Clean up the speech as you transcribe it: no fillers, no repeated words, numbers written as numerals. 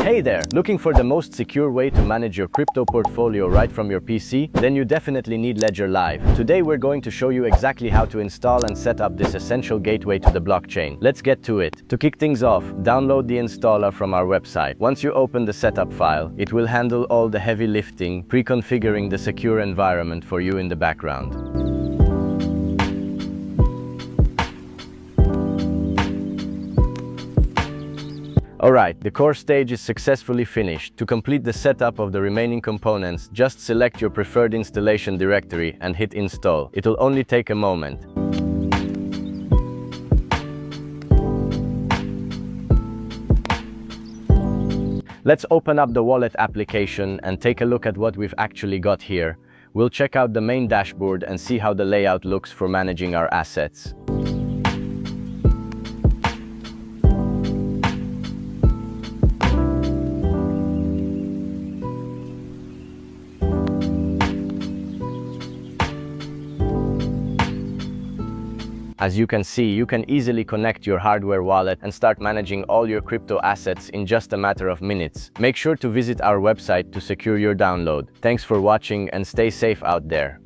Hey there! Looking for the most secure way to manage your crypto portfolio right from your PC? Then you definitely need Ledger Live. Today we're going to show you exactly how to install and set up this essential gateway to the blockchain. Let's get to it. To kick things off, download the installer from our website. Once you open the setup file, it will handle all the heavy lifting, pre-configuring the secure environment for you in the background. Alright, the core stage is successfully finished. To complete the setup of the remaining components, just select your preferred installation directory and hit install. It'll only take a moment. Let's open up the wallet application and take a look at what we've actually got here. We'll check out the main dashboard and see how the layout looks for managing our assets. As you can see, you can easily connect your hardware wallet and start managing all your crypto assets in just a matter of minutes. Make sure to visit our website to secure your download. Thanks for watching and stay safe out there.